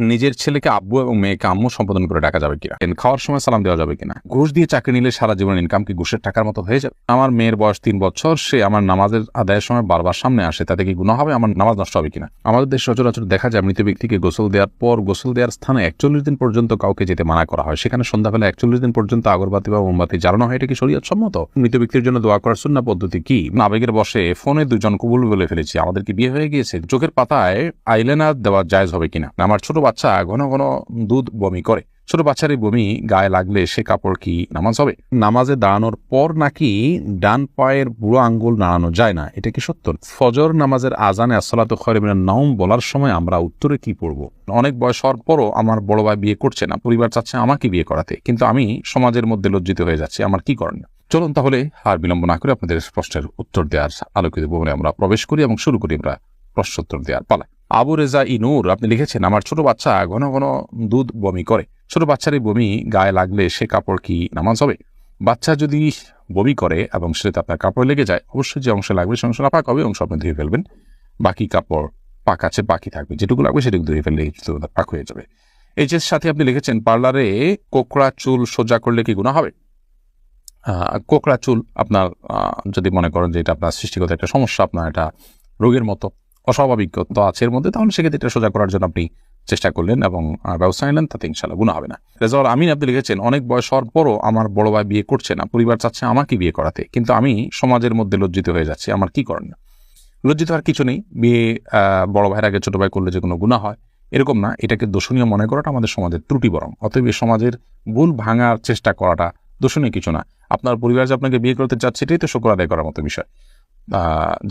নিজের ছেলেকে আব্বু এবং মেয়েকে আম্মু সম্বোধন করে ডাকা যাবে কিনা, খাওয়ার সময় সালাম দেওয়া যাবে কিনা, ঘুষ দিয়ে চাকরি নিলে সারা জীবনের ইনকাম কি ঘুষের টাকার মতো হয়ে যাবে, আমার মেয়ের বয়স 3 বছর, সে আমার নামাজের আদায়ের সময় বারবার সামনে আসে, তাতে কি গুনাহ হবে, আমার নামাজ নষ্ট হবে কিনা। আমাদের দেশে সচরাচর দেখা যায় মৃত ব্যক্তিকে গোসল দেওয়ার পর গোসল দেওয়ার স্থানে 41 দিন পর্যন্ত কাউকে যেতে মানা করা হয়, সেখানে সন্ধ্যাবেলা 41 দিন পর্যন্ত আগরবাতি বা মোমবাতি জ্বালানো হয়। এটা কি শরীয়ত সম্মত? মৃত ব্যক্তির জন্য দোয়া করার সুন্নাহ পদ্ধতি কি? আবেগের বশে ফোনে দুজন কবুল বলে ফেলেছি, আমাদের কি বিয়ে হয়ে গিয়েছে? চোখের পাতায় আইলাইনার দেওয়া জায়েজ হবে কিনা। আমার ছোট বাচ্চা ঘন ঘন দুধ বমি করে, ছোট বাচ্চার এই বমি গায়ে লাগলে সে কাপড় কি নামাজ হবে? নামাজে দাঁড়ানোর পর নাকি ডান পায়ের বুড়ো আঙ্গুল নাড়ানো যায় না, এটা কি সত্য? ফজর নামাজের আজানে আসসালাতু খায়রুম মিনান নাওম বলার সময় আমরা উত্তরে কি পড়ব? অনেক বয়স হওয়ার পরও আমার বড় ভাই বিয়ে করছে না, পরিবার চাচ্ছে আমাকে বিয়ে করাতে, কিন্তু আমি সমাজের মধ্যে লজ্জিত হয়ে যাচ্ছি, আমার কি করণীয়? চলুন তাহলে আর বিলম্ব না করে আপনাদের প্রশ্নের উত্তর দেওয়ার আলোকিত ভবনে আমরা প্রবেশ করি এবং শুরু করি আমরা প্রশ্নোত্তর দেওয়ার পালা। আবু রেজা ইনুর আপনি লিখেছেন, আমার ছোট বাচ্চা ঘন ঘন দুধ বমি করে, ছোট বাচ্চার এই বমি গায়ে লাগলে সে কাপড় কি নামাজ হবে? বাচ্চা যদি বমি করে এবং সেটা আপনার কাপড়ে লেগে যায়, অবশ্যই যে অংশে লাগবে সে অংশ নাপাক হবে, অংশ আপনি ধুয়ে ফেলবেন, বাকি কাপড় পাক আছে বাকি থাকবে, যেটুকু লাগবে সেটুকু ধুয়ে ফেললে পাক হয়ে যাবে। এই যে সাথে আপনি লিখেছেন, পার্লারে কোকড়া চুল সোজা করলে কি গুনাহ হবে? কোকড়া চুল আপনার যদি মনে করেন যে এটা আপনার সৃষ্টিগত একটা সমস্যা, আপনার এটা রোগের মতো অস্বাভাবিকতা আছে এর মধ্যে, তাহলে সেক্ষেত্রে এটা সোজা করার জন্য আপনি চেষ্টা করলেন এবং ব্যবস্থা নিলেন, তাতে ইনশাআল্লাহ গুনাহ হবে না। রেজাউল আমিন আপনি লিখেছেন, অনেক বয়স হওয়ার পরও আমার বড় ভাই বিয়ে করছে না, পরিবার চাচ্ছে আমাকে বিয়ে করাতে, কিন্তু আমি সমাজের মধ্যে লজ্জিত হয়ে যাচ্ছি, আমার কি করণীয়? লজ্জিত হওয়ার কিছু নেই। বিয়ে বড় ভাইয়ের আগে ছোট ভাই করলে যে কোনো গুনাহ হয় এরকম না, এটাকে দোষণীয় মনে করাটা আমাদের সমাজের ত্রুটি বরং। অতএব সমাজের ভুল ভাঙার চেষ্টা করাটা দোষণীয় কিছু না। আপনার পরিবার যে আপনাকে বিয়ে করতে চাচ্ছে এটাই তো শুকর আদায় করার মতো বিষয়।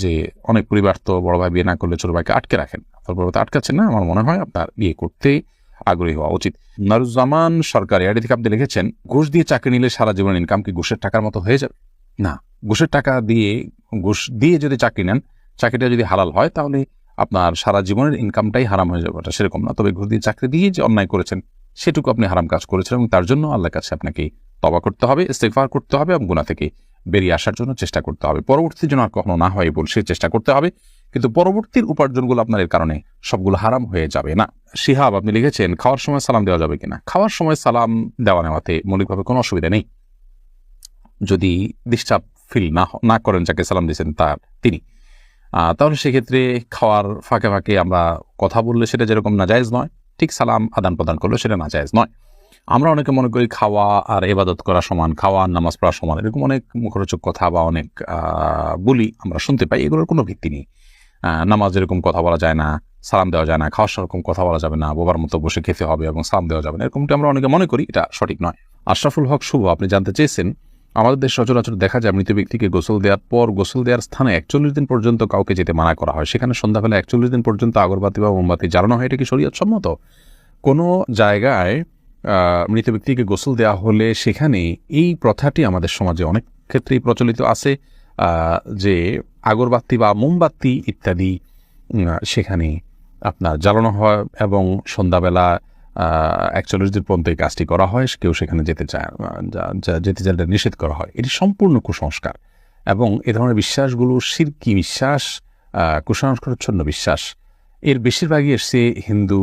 যে অনেক পরিবার তো বড় ভাই বিয়ে না করলে ছোট ভাইকে আটকে রাখেন, আপনার বড় ভাই আটকাচ্ছেন না, আমার মনে হয় আপনার বিয়ে করতে আগ্রহী হওয়া উচিত। নারুজ্জামান সরকার এর থেকে আপনি লিখেছেন, ঘুষ দিয়ে চাকরি নিলে সারা জীবনের ইনকাম কি ঘুষের টাকার মতো হয়ে যাবে? না, ঘুষের টাকা দিয়ে ঘুষ দিয়ে যদি চাকরি নেন, চাকরিটা যদি হালাল হয় তাহলে আপনার সারা জীবনের ইনকামটাই হারাম হয়ে যাবে, এটা সেরকম না। তবে ঘুষ দিয়ে চাকরি দিয়ে যে অন্যায় করেছেন সেটুকু আপনি হারাম কাজ করেছেন এবং তার জন্য আল্লাহর কাছে আপনাকে তওবা করতে হবে, ইস্তিগফার করতে হবে এবং গুনাহ থেকে বেরিয়ে আসার জন্য চেষ্টা করতে হবে। পরবর্তীতে যেন আর কখনো না হয় বলে সে চেষ্টা করতে হবে, কিন্তু পরবর্তীর উপার্জনগুলো আপনার এর কারণে সবগুলো হারাম হয়ে যাবে না। শিহাব আপনি লিখেছেন, খাওয়ার সময় সালাম দেওয়া যাবে কিনা। খাওয়ার সময় সালাম দেওয়া নেওয়াতে মৌলিকভাবে কোনো অসুবিধা নেই, যদি ডিস্টার্ব ফিল না করেন যাকে সালাম দিয়েছেন তিনি, তাহলে সেক্ষেত্রে খাওয়ার ফাঁকে ফাঁকে আমরা কথা বললে সেটা যেরকম নাজায়েজ নয়, ঠিক সালাম আদান প্রদান করলে সেটা নাজায়েজ নয়। আমরা অনেকে মনে করি খাওয়া আর ইবাদত করা সমান, খাওয়া আর নামাজ পড়া সমান, এরকম অনেক মুখরোচক কথা বা অনেক বলি আমরা শুনতে পাই, এগুলোর কোনো ভিত্তি নেই। নামাজ এরকম কথা বলা যায় না, সালাম দেওয়া যায় না, খাওয়ার সেরকম কথা বলা যাবে না, বোবার মতো বসে খেতে হবে এবং সালাম দেওয়া যাবে না, এরকমটা আমরা অনেকে মনে করি, এটা সঠিক নয়। আশরাফুল হক শুভ আপনি জানতে চেয়েছেন, আমাদের দেশ সচরাচর দেখা যায় মৃত ব্যক্তিকে গোসল দেওয়ার পর গোসল দেওয়ার স্থানে 41 দিন পর্যন্ত কাউকে যেতে মানা করা হয়, সেখানে সন্ধ্যাবেলা 41 দিন পর্যন্ত আগরবাতি বা মোমবাতি জ্বালানো হয়, এটা কি শরীয়ত সম্মত? কোনো জায়গায় মৃত ব্যক্তিকে গোসল দেওয়া হলে সেখানে এই প্রথাটি আমাদের সমাজে অনেক ক্ষেত্রেই প্রচলিত আছে, যে আগরবাতি বা মোমবাতি ইত্যাদি সেখানে আপনার জ্বালানো হয় এবং সন্ধ্যাবেলা 41 দিন পর্যন্ত এই কাজটি করা হয়, কেউ সেখানে যেতে চাইলে নিষেধ করা হয়। এটি সম্পূর্ণ কুসংস্কার এবং এ ধরনের বিশ্বাসগুলো শিরকি বিশ্বাস, কুসংস্কারচ্ছন্ন বিশ্বাস। এর বেশিরভাগই এসছে হিন্দু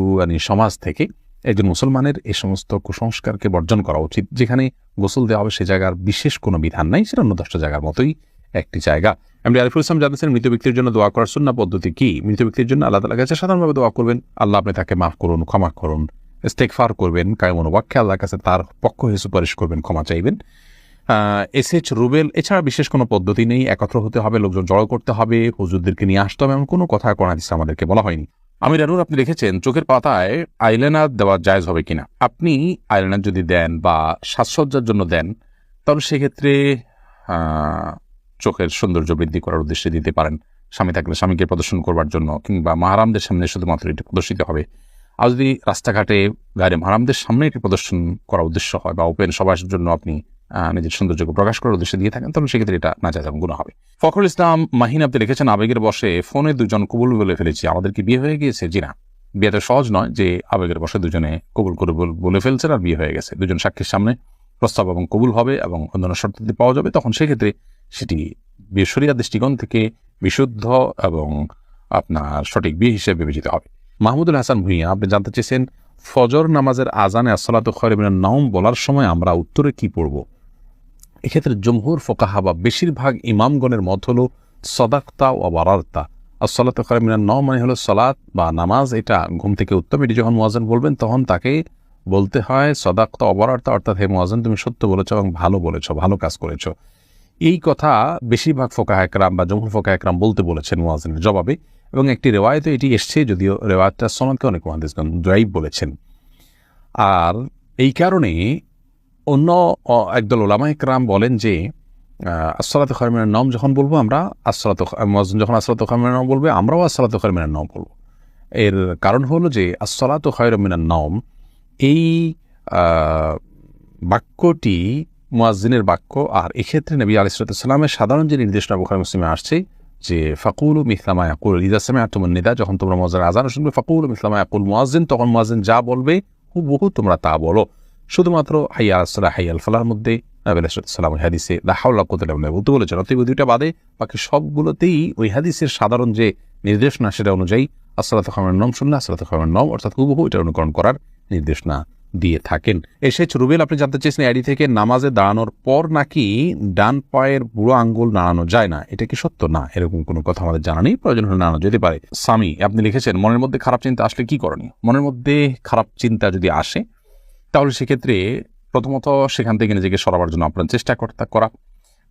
সমাজ থেকে। একজন মুসলমানের এই সমস্ত কুসংস্কারকে বর্জন করা উচিত। যেখানে গোসল দেওয়া হবে সে জায়গার বিশেষ কোনো বিধান নাই, সেটা অন্য 10টা জায়গার মতোই একটি জায়গা। এমনি আরিফুল ইসলাম জানতেছেন, মৃত ব্যক্তির জন্য দোয়া করার সুন্নাহ পদ্ধতি কি? মৃত ব্যক্তির জন্য আল্লাহ তাআলার কাছে সাধারণভাবে দোয়া করবেন, আল্লাহ আপনি তাকে মাফ করুন, ক্ষমা করুন, ইস্তেগফার করবেন, কায়মন ওয়াক্যে আল্লাহর কাছে তার পক্ষ হয়ে সুপারিশ করবেন, ক্ষমা চাইবেন। এসএচ রুবেল, এছাড়া বিশেষ কোনো পদ্ধতি নেই, একত্র হতে হবে, লোকজন জড়ো করতে হবে, হুজুরদেরকে নিয়ে আসতে হবে, এমন কোনো কথা কোরআন হাদিসে আমাদেরকে বলা হয়নি। আমির আনুর আপনি লিখেছেন, চোখের পাতায় আইলাইনার দেওয়া জায়েজ হবে কিনা। আপনি আইলাইনার যদি দেন বা সাজসজ্জার জন্য দেন তাহলে সেক্ষেত্রে চোখের সৌন্দর্য বৃদ্ধি করার উদ্দেশ্যে দিতে পারেন, স্বামী থাকলে স্বামীকে প্রদর্শন করবার জন্য, কিংবা মাহারামদের সামনে শুধুমাত্র এটি প্রদর্শিত হবে। আর যদি রাস্তাঘাটে গায়ে মাহারামদের সামনে এটি প্রদর্শন করার উদ্দেশ্য হয় বা ওপেন সবার জন্য আপনি নিজের সৌন্দর্যকে প্রকাশ করার উদ্দেশ্যে দিয়ে থাকেন, তাহলে সেক্ষেত্রে এটা নাজায়েজ এবং গুনাহ হবে। ফখরুল ইসলাম মাহিন আপনি লিখেছেন, আবেগের বশে ফোনে দুজন কবুল বলে ফেলেছি, আমাদের কি বিয়ে হয়ে গিয়েছে? জি না, বিয়ে তো সহজ নয় যে আবেগের বশে দুজনে কবুল করে বলে ফেলছেন আর বিয়ে হয়ে গেছে। দুজন সাক্ষীর সামনে প্রস্তাব এবং কবুল হবে এবং অন্যান্য শর্তাদি পাওয়া যাবে, তখন সেক্ষেত্রে সেটি শরিয়ার দৃষ্টিকোণ থেকে বিশুদ্ধ এবং আপনার সঠিক বিয়ে হিসেবে বিবেচিত হবে। মাহমুদুল হাসান ভুঁইয়া, আপনি জানতে চেয়েছেন ফজর নামাজের আজানে আসসালাতু খায়রুম মিনান নাওম বলার সময় আমরা উত্তরে কি পড়ব। এক্ষেত্রে জমহুর ফোকাহা বা বেশিরভাগ ইমামগণের মত হলো সদাকতা ও বারারতা। আসসালাতু খায়রুম মিনান নাওম মানে হলো সালাত বা নামাজ, এটা ঘুম থেকে উত্তম। এটি যখন মুয়াজ্জিন বলবেন তখন তাকে বলতে হয় সদাকতা ও বারারতা, অর্থাৎ হে মুয়াজ্জিন তুমি সত্য বলেছ এবং ভালো বলেছ, ভালো কাজ করেছ। এই কথা বেশিরভাগ ফোকাহা একরাম বা জমহুর ফোকাহা একরাম বলতে বলেছেন মুয়াজ্জিনের জবাবে, এবং একটি রেওয়ায়েতে এটি এসছে, যদিও রেওয়ায়েতটা সনদকে অনেক মুহাদ্দিসগণ দাঈফ বলেছেন। আর এই কারণে অন্য একদল উলামা একরাম বলেন যে আসসালাতু খায়রুম মিনান নাওম যখন বলবো আমরা, মুয়াজ্জিন যখন আসসালাতু খায়রুম মিনান নাওম বলবে আমরাও আসসালাতু খায়রুম মিনান নাওম বলবো। এর কারণ হলো যে আসসালাতু খায়রুম মিনান নাওম এই বাক্যটি মুয়াজ্জিনের বাক্য, আর এক্ষেত্রে নবী আলাইহিস সালামের সাধারণ যে নির্দেশনা বুখারী মুসলিমে আসছে যে ফাকুলু মিসলা মা ইয়াকুল ইযা সামি'তুমুন নিদা, যখন তোমরা মুয়াজ্জিনের আযান শুনবে ফাকুলু মিসলা মা ইয়াকুল মুয়াজ্জিন, তখন মুয়াজ্জিন যা বলবে হুবহু তোমরা তা বলো। শুধুমাত্র হাইয়া আলাস সালাহ হাইয়া আল ফালাহর মধ্যে নবী আলাইহিস সালাম ওই হাদিসে লা হাওলা ওয়া কুওয়াতা ইল্লা বিল্লাহ বলতে বলেছেন। অতএব দুইটা বাদে বাকি সবগুলোতেই ওই হাদিসের সাধারণ যে নির্দেশনা সেটা অনুযায়ী আসসালাতু খায়রুম মিনান নাওম শুনলে আসসালাতু খায়রুম মিনান নাওম অর্থাৎ হুবহু এটা অনুকরণ করার নির্দেশনা দিয়ে থাকেন। এসেছে রুবেল, আপনি জানতে চেয়েছেন আইডি থেকে নামাজে দাঁড়ানোর পর নাকি ডান পায়ের বুড়ো আঙ্গুল নাড়ানো যায় না, এটা কি সত্য? না, এরকম কোনো কথা আমাদের জানা নেই, প্রয়োজন হলে নাড়ানো যেতে পারে। সামি, আপনি লিখেছেন মনের মধ্যে খারাপ চিন্তা আসলে কি করণীয়। মনের মধ্যে খারাপ চিন্তা যদি আসে তাহলে সেক্ষেত্রে প্রথমত সেখান থেকে নিজেকে সরাবার জন্য আপনার চেষ্টা করা।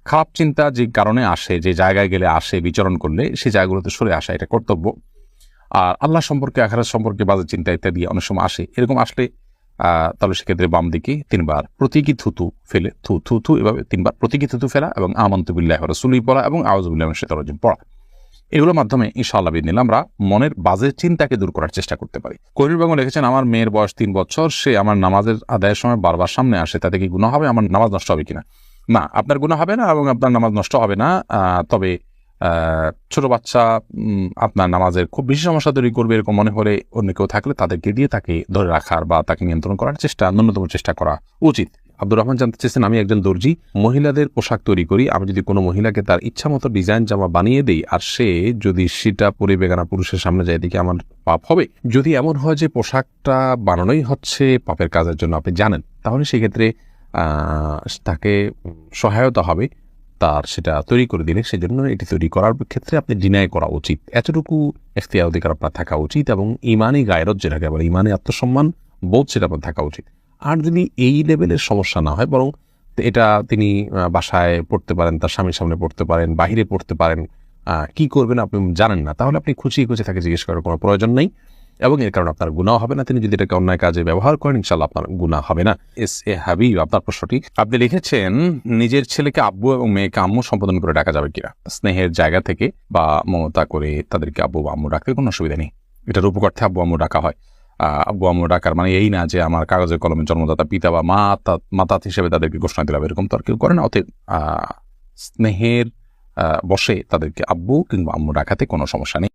খারাপ চিন্তা যে কারণে আসে, যে জায়গায় গেলে আসে, বিচরণ করলে সেই জায়গাগুলোতে সরে আসা এটা কর্তব্য। আর আল্লাহ সম্পর্কে, আখিরাত সম্পর্কে বাজে চিন্তা ইত্যাদি অনেক সময় আসে, এরকম আসলে তাহলে সেক্ষেত্রে বাম দিকে 3 বার প্রতীকী থুতু ফেলে থু এভাবে 3 বার প্রতীকী থুতু ফেলা এবং আমানতু বিল্লাহি ওয়া রাসূলিহি পড়া এবং আউযু বিল্লাহি মিনাশ শাইতানির রাজিম পড়া, এগুলোর মাধ্যমে ইনশাআল্লাহ বিদিনিল্লাহ আমরা মনের বাজে চিন্তাকে দূর করার চেষ্টা করতে পারি। করির বেগম লিখেছেন আমার মেয়ের বয়স 3 বছর, সে আমার নামাজের আদায়ের সময় বারবার সামনে আসে, তাতে কি গুনাহ হবে? আমার নামাজ নষ্ট হবে কিনা? না, আপনার গুনাহ হবে না এবং আপনার নামাজ নষ্ট হবে না। তবে ছোট বাচ্চা আপনার নামাজের খুব বেশি সমস্যা তৈরি করবে এরকম মনে হলে অন্য কেউ থাকলে তাদেরকে দিয়ে তাকে ধরে রাখার বা তাকে নিয়ন্ত্রণ করার ন্যূনতম চেষ্টা করা উচিত। আব্দুর রহমান জানতে চেয়েছেন আমি একজন দর্জি, মহিলাদের পোশাক তৈরি করি, আমি যদি কোনো মহিলাকে তার ইচ্ছা মতো ডিজাইন জামা বানিয়ে দেই আর সে যদি সেটা পরে বেগানা পুরুষের সামনে যায়, দিকে আমার পাপ হবে? যদি এমন হয় যে পোশাকটা বানানোই হচ্ছে পাপের কাজের জন্য আপনি জানেন, তাহলে সেক্ষেত্রে তাকে সহায়তা হবে তার সেটা তৈরি করে দিলে। সেজন্য এটি তৈরি করার ক্ষেত্রে আপনি ডিনাই করা উচিত, এতটুকু এখতিয়ার অধিকার আপনার থাকা উচিত এবং ইমানি গায়রত যেটাকে বলে ইমানি আত্মসম্মান বোধ সেটা আপনার থাকা উচিত। আর যদি এই লেভেলের সমস্যা না হয়, বরং এটা তিনি বাসায় পড়তে পারেন, তার স্বামীর সামনে পড়তে পারেন, বাহিরে পড়তে পারেন, কি করবেন আপনি জানেন না, তাহলে আপনি খুঁচিয়ে তাকে জিজ্ঞেস করার কোনো প্রয়োজন নেই এবং এর কারণে আপনার গুনাহ হবে না। তিনি যদি এটাকে অন্যায় কাজে ব্যবহার করেন ইনশাআল্লাহ আপনার গুনাহ হবে না। এস এ হাবিব, আপনার প্রশ্নটি আপনি লিখেছেন নিজের ছেলেকে আব্বু এবং মেয়েকে আম্মু সম্বোধন করে ডাকা যাবে কিনা? স্নেহের জায়গা থেকে বা মমতা করে তাদেরকে আব্বু বা আম্মু ডাকতে কোনো অসুবিধা নেই। এটার উপকার্থে আব্বু আম্মু ডাকা হয়। আব্বু আম্মু ডাকার মানে এই না যে আমার কাগজে কলমে জন্মদাতা পিতা বা মাতা হিসেবে তাদেরকে ঘোষণা দিলাম, এরকম তো আর কেউ করে না। অতএব স্নেহের বসে তাদেরকে আব্বু কিংবা আম্মু ডাকাতে কোনো সমস্যা নেই।